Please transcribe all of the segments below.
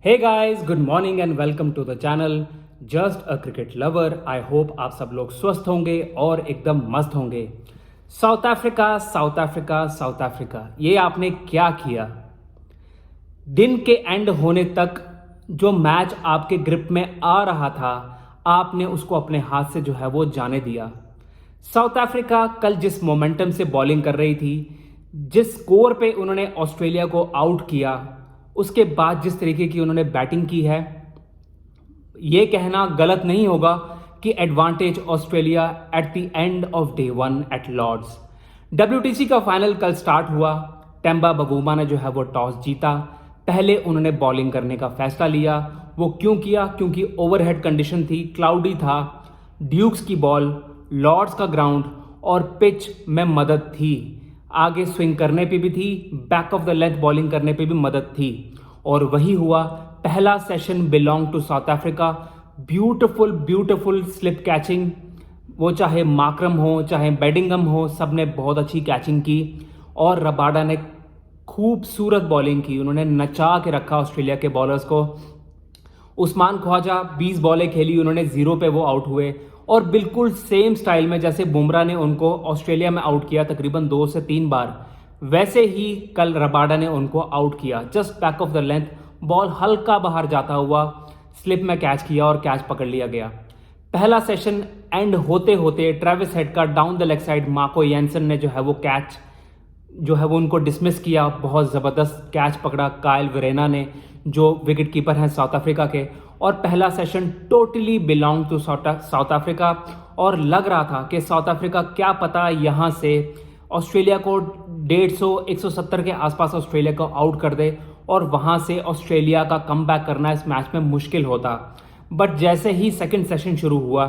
Hey guys, good morning and welcome to the channel just a cricket lover. I hope आप सब लोग स्वस्थ होंगे और एकदम मस्त होंगे। South Africa, South Africa, South Africa, ये आपने क्या किया? दिन के एंड होने तक जो मैच आपके ग्रिप में आ रहा था, आपने उसको अपने हाथ से जो है वो जाने दिया। साउथ अफ्रीका कल जिस मोमेंटम से बॉलिंग कर रही थी, जिस स्कोर पे उन्होंने ऑस्ट्रेलिया को आउट किया, उसके बाद जिस तरीके की उन्होंने बैटिंग की है, ये कहना गलत नहीं होगा कि advantage Australia at the end of day one at Lord's. WTC का फाइनल कल स्टार्ट हुआ। टेम्बा बवूमा ने जो है वो टॉस जीता। पहले उन्होंने बॉलिंग करने का फैसला लिया। वो क्यों किया? क्योंकि ओवरहेड कंडीशन थी, क्लाउडी था, ड्यूक्स की बॉल, लॉर्ड्स का ग्राउंड और पिच में मदद थी। आगे स्विंग करने पे भी थी, back of the length bowling करने पे भी मदद थी। और वही हुआ। पहला session belong to South Africa. Beautiful beautiful slip catching, वो चाहे माक्रम हो चाहे बेडिंगम हो, सब ने बहुत अच्छी कैचिंग की। और रबाडा ने खूबसूरत बॉलिंग की। उन्होंने नचा के रखा ऑस्ट्रेलिया के बॉलर्स को। उस्मान ख्वाजा 20 बॉलें खेली, उन्होंने 0 पे वो आउट हुए। और बिल्कुल सेम स्टाइल में जैसे बुमराह ने उनको ऑस्ट्रेलिया में आउट किया तकरीबन 2 से 3 बार, वैसे ही कल रबाडा ने उनको आउट किया। Just back of the length ball हल्का बाहर जाता हुआ स्लिप में कैच किया और कैच पकड़ लिया गया। पहला सेशन एंड होते होते ट्रेविस हेड का down the leg side Marco Jansen ने जो है वो कैच जो है वो उनको डिसमिस किया। बहुत ज़बरदस्त कैच पकड़ा काइल विरेना ने, जो विकेट कीपर हैं साउथ अफ्रीका के। और पहला session totally belong to South Africa. और लग रहा था कि साउथ अफ्रीका क्या पता यहाँ से ऑस्ट्रेलिया को 150-170 के आसपास ऑस्ट्रेलिया को आउट कर दे और वहाँ से ऑस्ट्रेलिया का कमबैक करना इस मैच में मुश्किल होता। बट जैसे ही सेकंड सेशन शुरू हुआ,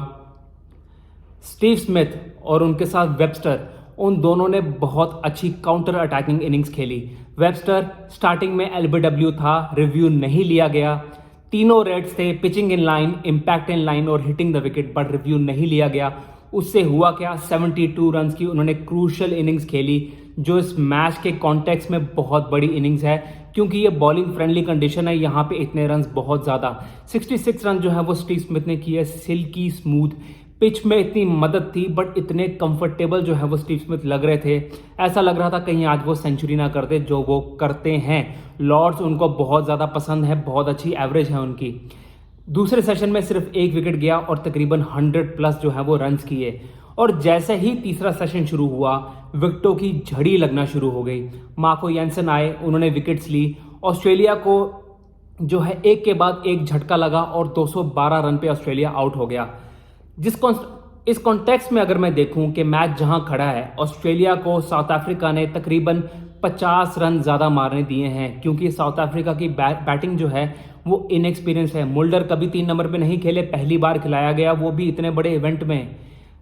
स्टीव स्मिथ और उनके साथ वेबस्टर, उन दोनों ने बहुत अच्छी काउंटर अटैकिंग इनिंग्स खेली। वेबस्टर स्टार्टिंग में एलबीडब्ल्यू था, रिव्यू नहीं लिया गया। तीनों रेड्स थे, pitching in line, impact in line और hitting the wicket, but review नहीं लिया गया। उससे हुआ क्या? 72 रन्स की उन्होंने क्रूशल इनिंग्स खेली, जो इस मैच के कॉन्टेक्स्ट में बहुत बड़ी इनिंग्स है, क्योंकि ये बॉलिंग फ्रेंडली कंडीशन है। यहाँ पे इतने रन्स बहुत ज़्यादा, 66 रन जो है वो स्टीव स्मिथ ने किए। सिल्की स्मूथ पिच में इतनी मदद थी, बट इतने कंफर्टेबल जो है वो स्टीव स्मिथ लग रहे थे। ऐसा लग रहा था कहीं आज वो सेंचुरी ना कर दे, जो वो करते हैं। लॉर्ड्स उनको बहुत ज़्यादा पसंद है, बहुत अच्छी एवरेज है उनकी। दूसरे सेशन में सिर्फ 1 विकेट गया और तकरीबन 100+ जो है वो रन्स किए। और जैसे ही तीसरा सेशन शुरू हुआ, विकेटों की झड़ी लगना शुरू हो गई। मार्को यानसन आए, उन्होंने विकेट्स ली। ऑस्ट्रेलिया को जो है एक के बाद एक झटका लगा और 212 रन पे ऑस्ट्रेलिया आउट हो गया। इस कॉन्टेक्स्ट में अगर मैं देखूं कि मैच जहां खड़ा है, ऑस्ट्रेलिया को साउथ अफ्रीका ने तकरीबन 50 रन ज़्यादा मारने दिए हैं, क्योंकि साउथ अफ्रीका की बैटिंग जो है वो इनएक्सपीरियंस है। मुल्डर कभी 3 नंबर पे नहीं खेले, पहली बार खिलाया गया, वो भी इतने बड़े इवेंट में।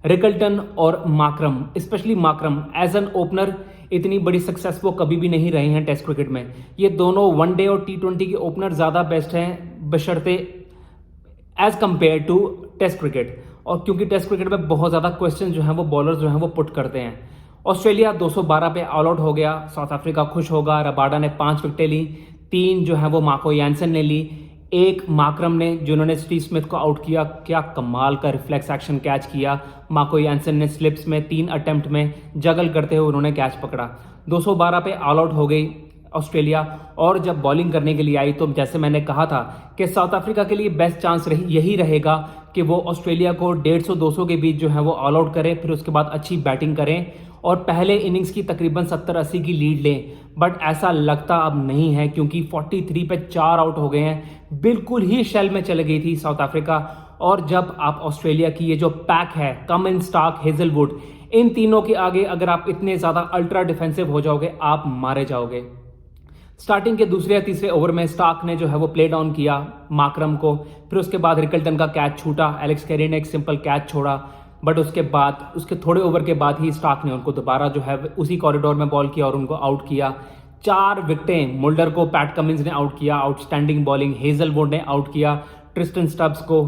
रिकल्टन और Markram, specially Markram as an opener इतनी बड़ी सक्सेस वो कभी भी नहीं रहे हैं टेस्ट क्रिकेट में। ये दोनों वनडे और T20 के ओपनर ज़्यादा बेस्ट हैं, बशर्ते as compare to test cricket. और क्योंकि टेस्ट क्रिकेट में बहुत ज़्यादा क्वेश्चन जो हैं वो बॉलर्स जो हैं वो पुट करते हैं। ऑस्ट्रेलिया 212 पे ऑल आउट हो गया। साउथ अफ्रीका खुश होगा। रबाडा ने 5 विकेटें ली, 3 जो है वो मार्को यानसन ने ली, 1 माक्रम ने, जिन्होंने स्टीव स्मिथ को आउट किया। क्या कमाल का रिफ्लेक्स एक्शन कैच किया। मार्को यानसन ने स्लिप्स में 3 अटेम्प्ट में जगल करते हुए उन्होंने कैच पकड़ा। 212 पे ऑल आउट हो गई ऑस्ट्रेलिया। और जब बॉलिंग करने के लिए आई, तो जैसे मैंने कहा था कि साउथ अफ्रीका के लिए बेस्ट चांस यही रहेगा कि वो ऑस्ट्रेलिया को 150-200 के बीच जो है वो ऑल आउट करें, फिर उसके बाद अच्छी बैटिंग करें और पहले इनिंग्स की तकरीबन 70-80 की लीड लें। बट ऐसा लगता अब नहीं है, क्योंकि 43 पे 4 आउट हो गए हैं। बिल्कुल ही शेल में चले गई थी साउथ अफ्रीका। और जब आप ऑस्ट्रेलिया की ये जो पैक है, कमिंस, स्टार्क, हेजलवुड, इन तीनों के आगे अगर आप इतने ज़्यादा अल्ट्रा डिफेंसिव हो जाओगे, आप मारे जाओगे। स्टार्टिंग के दूसरे या तीसरे ओवर में स्टार्क ने जो है वो प्ले डाउन किया माक्रम को, फिर उसके बाद रिकल्टन का कैच छूटा, एलेक्स कैरी ने एक सिंपल कैच छोड़ा, बट उसके थोड़े ओवर के बाद ही स्टार्क ने उनको दोबारा जो है उसी कॉरिडोर में बॉल किया और उनको आउट किया। 4 विकेटें मुल्डर को पैट कमिंस ने आउट किया, आउटस्टैंडिंग बॉलिंग हेजलवुड ने आउट किया, ट्रिस्टन स्टब्स को।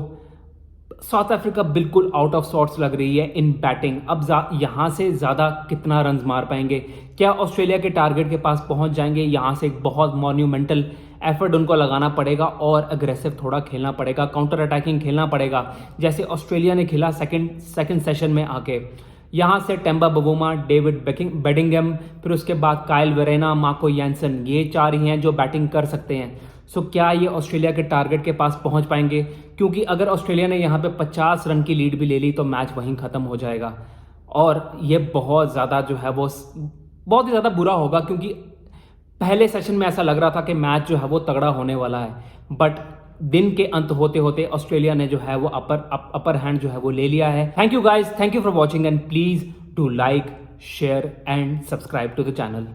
साउथ अफ्रीका बिल्कुल आउट ऑफ सॉर्ट्स लग रही है इन बैटिंग। अब यहाँ से ज़्यादा कितना रन मार पाएंगे? क्या ऑस्ट्रेलिया के टारगेट के पास पहुंच जाएंगे? यहाँ से एक बहुत मॉन्यूमेंटल एफर्ट उनको लगाना पड़ेगा और अग्रेसिव थोड़ा खेलना पड़ेगा, काउंटर अटैकिंग खेलना पड़ेगा, जैसे ऑस्ट्रेलिया ने खेला सेकंड सेशन में आके। यहाँ से टेम्बा बवूमा, डेविड बेडिंगम, फिर उसके बाद काइल वेरेना, मार्को यानसन, ये 4 ही हैं जो बैटिंग कर सकते हैं। सो क्या ये ऑस्ट्रेलिया के टारगेट के पास पहुंच पाएंगे? क्योंकि अगर ऑस्ट्रेलिया ने यहाँ पे 50 रन की लीड भी ले ली तो मैच वहीं ख़त्म हो जाएगा और ये बहुत ज़्यादा जो है वो बहुत ही ज़्यादा बुरा होगा, क्योंकि पहले सेशन में ऐसा लग रहा था कि मैच जो है वो तगड़ा होने वाला है, बट दिन के अंत होते होते ऑस्ट्रेलिया ने जो है वो अपर हैंड जो है वो ले लिया है। Thank you guys, thank you for watching and please do like, share and subscribe to the channel.